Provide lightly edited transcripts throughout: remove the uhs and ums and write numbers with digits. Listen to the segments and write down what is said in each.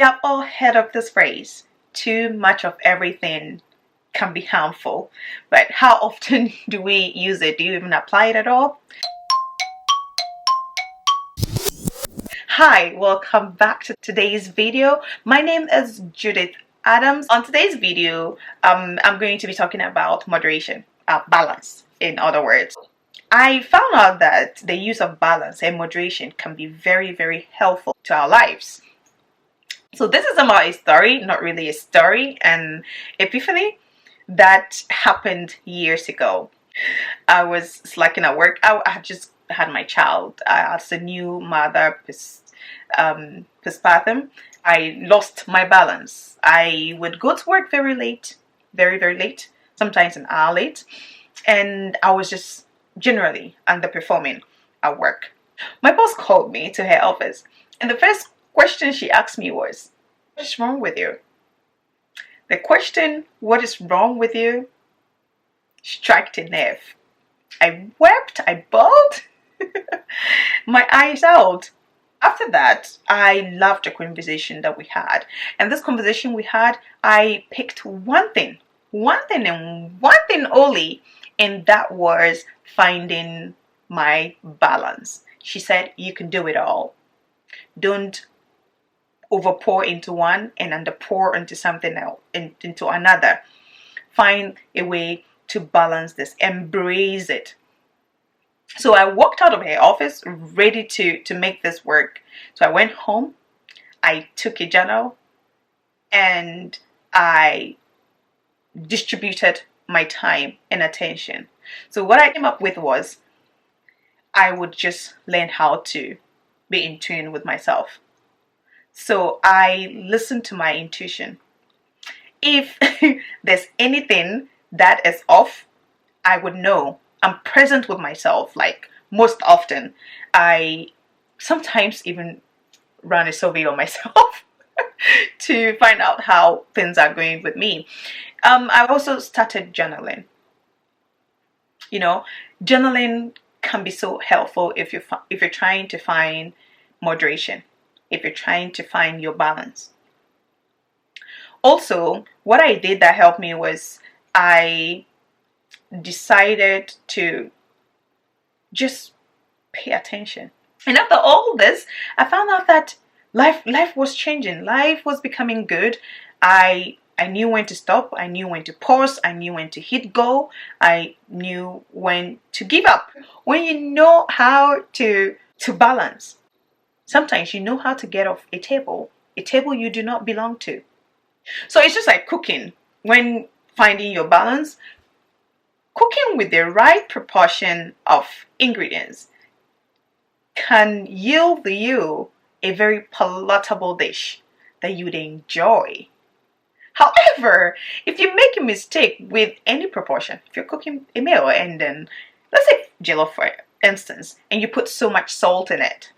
have all heard of this phrase, too much of everything can be harmful, but how often do we use it? Do you even apply it at all? Hi, welcome back to today's video. My name is Judith Adams. On today's video, I'm going to be talking about moderation, balance, in other words. I found out that the use of balance and moderation can be very, very helpful to our lives. So this is about a story, not really a story, an epiphany that happened years ago. I was slacking at work. I had just had my child as a new mother postpartum. I lost my balance. I would go to work very late, very, very late, sometimes an hour late, and I was just generally underperforming at work. My boss called me to her office, and the first question she asked me was, "What is wrong with you?" The question, "What is wrong with you?" struck a nerve. I wept, I bawled my eyes out. After that, I loved the conversation that we had. And this conversation we had, I picked one thing and one thing only, and that was finding my balance. She said, "You can do it all. Don't overpour into one and underpour into something else, into another. Find a way to balance this. Embrace it." So I walked out of her office ready to make this work. So I went home, I took a journal, and I distributed my time and attention. So what I came up with was, I would just learn how to be in tune with myself. So I listened to my intuition. If there's anything that is off, I would know. I'm present with myself, like most often. I sometimes even run a survey on myself to find out how things are going with me. I also started journaling. You know, journaling can be so helpful if you're trying to find moderation, if you're trying to find your balance. Also, what I did that helped me was I decided to just pay attention. And after all this, I found out that life was changing. Life was becoming good. I knew when to stop. I knew when to pause. I knew when to hit go. I knew when to give up. When you know how to balance, sometimes you know how to get off a table you do not belong to. So it's just like cooking. When finding your balance, cooking with the right proportion of ingredients can yield you a very palatable dish that you'd enjoy. However, if you make a mistake with any proportion, if you're cooking a meal and then, let's say jollof for instance, and you put so much salt in it,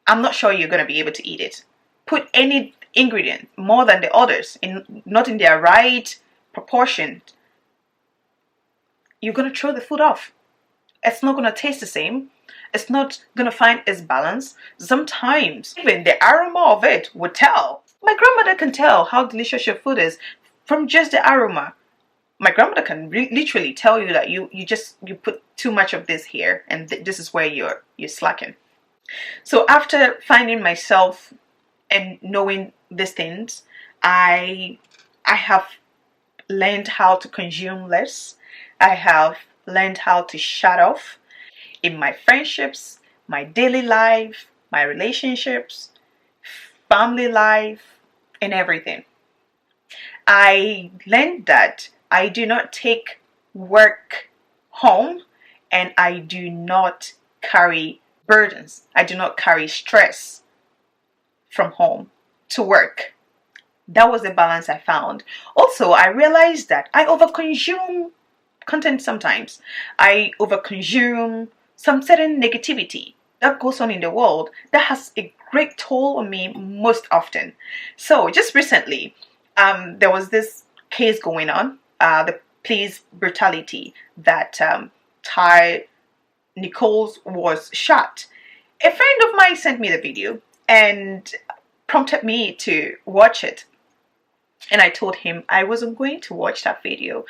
I'm not sure you're going to be able to eat it. Put any ingredient more than the others, not in their right proportion, you're going to throw the food off. It's not going to taste the same. It's not going to find its balance. Sometimes even the aroma of it would tell. My grandmother can tell how delicious your food is from just the aroma. My grandmother can literally tell you that you put too much of this here, and this is where you're slacking. So after finding myself and knowing these things, I have learned how to consume less. I have learned how to shut off in my friendships, my daily life, my relationships, family life, and everything. I learned that I do not take work home, and I do not carry burdens. I do not carry stress from home to work. That was the balance I found. Also, I realized that I overconsume content sometimes. I overconsume some certain negativity that goes on in the world that has a great toll on me most often. So just recently, there was this case going on, the police brutality that Ty Nichols was shot. A friend of mine sent me the video, and prompted me to watch it. And I told him I wasn't going to watch that video.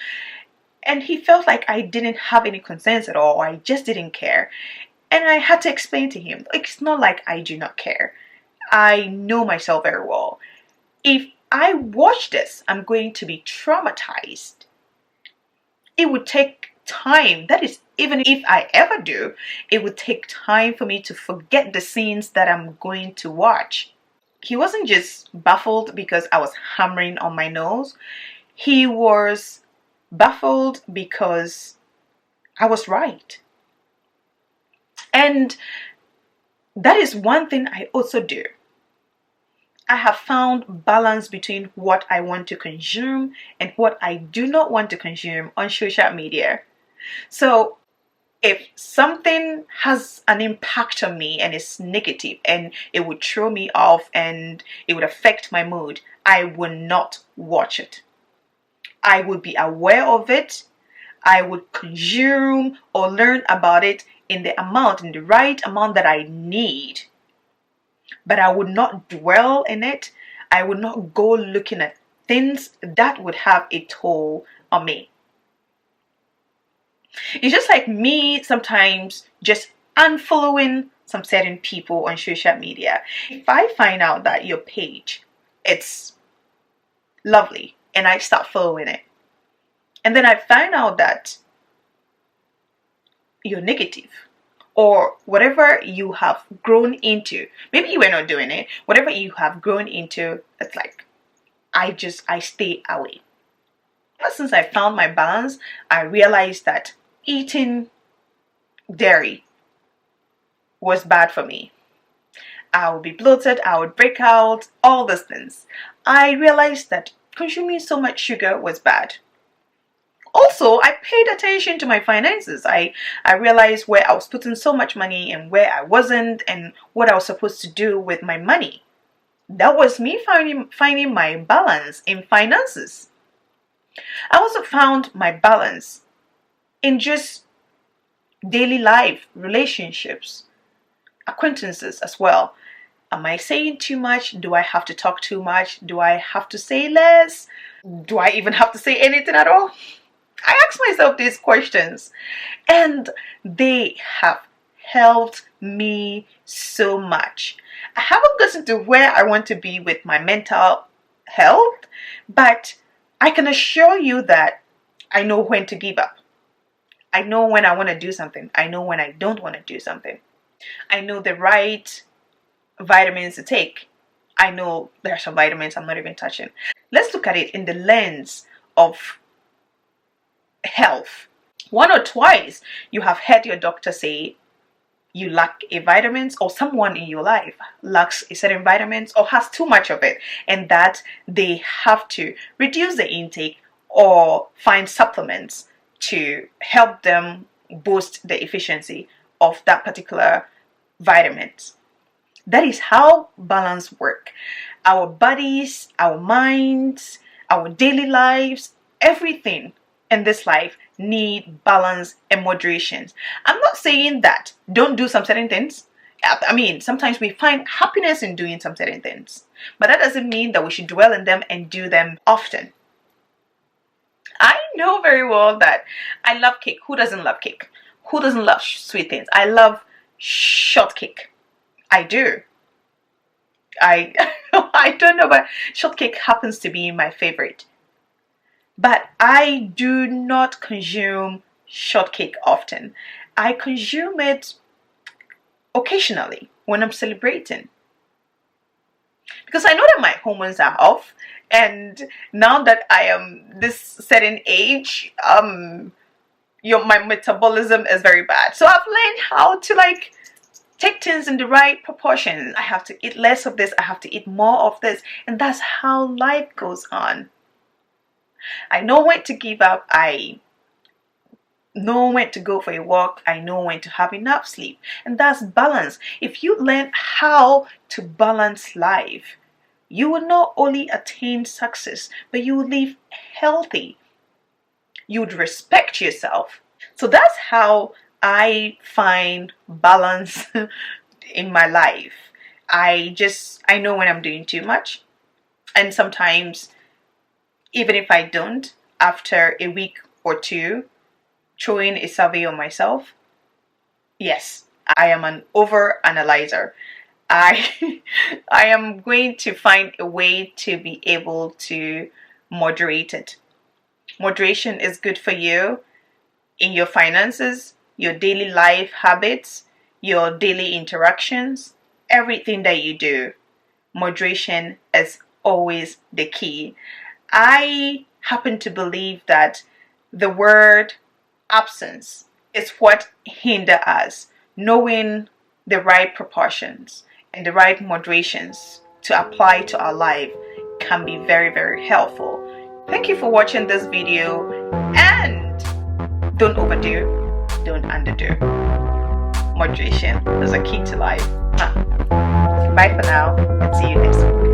And he felt like I didn't have any concerns at all. I just didn't care. And I had to explain to him, it's not like I do not care. I know myself very well. If I watch this, I'm going to be traumatized. It would take time. That is, even if I ever do, it would take time for me to forget the scenes that I'm going to watch. He wasn't just baffled because I was hammering on my nose. He was baffled because I was right. And that is one thing I also do. I have found balance between what I want to consume and what I do not want to consume on social media. So if something has an impact on me and it's negative and it would throw me off and it would affect my mood, I will not watch it. I would be aware of it. I would consume or learn about it in the right amount that I need. But I would not dwell in it. I would not go looking at things that would have a toll on me. It's just like me sometimes just unfollowing some certain people on social media. If I find out that your page, it's lovely, and I start following it, and then I find out that you're negative, or whatever you have grown into, maybe you were not doing it, whatever you have grown into, it's like, I stay away. Ever since I found my balance, I realized that eating dairy was bad for me. I would be bloated, I would break out, all those things. I realized that consuming so much sugar was bad. Also, I paid attention to my finances. I realized where I was putting so much money and where I wasn't, and what I was supposed to do with my money. That was me finding my balance in finances. I also found my balance in just daily life, relationships, acquaintances as well. Am I saying too much? Do I have to talk too much? Do I have to say less? Do I even have to say anything at all? I ask myself these questions, and they have helped me so much. I haven't gotten to where I want to be with my mental health, but I can assure you that I know when to give up. I know when I want to do something. I know when I don't want to do something. I know the right vitamins to take. I know there are some vitamins I'm not even touching. Let's look at it in the lens of health. One or twice you have heard your doctor say you lack a vitamins, or someone in your life lacks a certain vitamins or has too much of it, and that they have to reduce the intake or find supplements to help them boost the efficiency of that particular vitamins. That is how balance works. Our bodies, our minds, our daily lives, everything in this life need balance and moderation. I'm not saying that don't do some certain things. I mean, sometimes we find happiness in doing some certain things, but that doesn't mean that we should dwell in them and do them often. I know very well that I love cake. Who doesn't love cake? Who doesn't love sweet things? I love shortcake. I do. I I don't know, but shortcake happens to be my favorite. But I do not consume shortcake often. I consume it occasionally when I'm celebrating. Because I know that my hormones are off, and now that I am this certain age, my metabolism is very bad. So I've learned how to take things in the right proportions. I have to eat less of this, I have to eat more of this, and that's how life goes on. I know when to give up, I know when to go for a walk, I know when to have enough sleep, and that's balance. If you learn how to balance life, you will not only attain success, but you will live healthy. You would respect yourself. So that's how I find balance in my life. I know when I'm doing too much. And sometimes, even if I don't, after a week or two, throwing a survey on myself, yes, I am an over analyzer. I I am going to find a way to be able to moderate it. Moderation is good for you in your finances, your daily life habits, your daily interactions, everything that you do. Moderation is always the key. I happen to believe that the word absence is what hinder us. Knowing the right proportions and the right moderations to apply to our life can be very, very helpful. Thank you for watching this video, and don't overdo, don't underdo. Moderation is a key to life. Bye for now, and see you next week.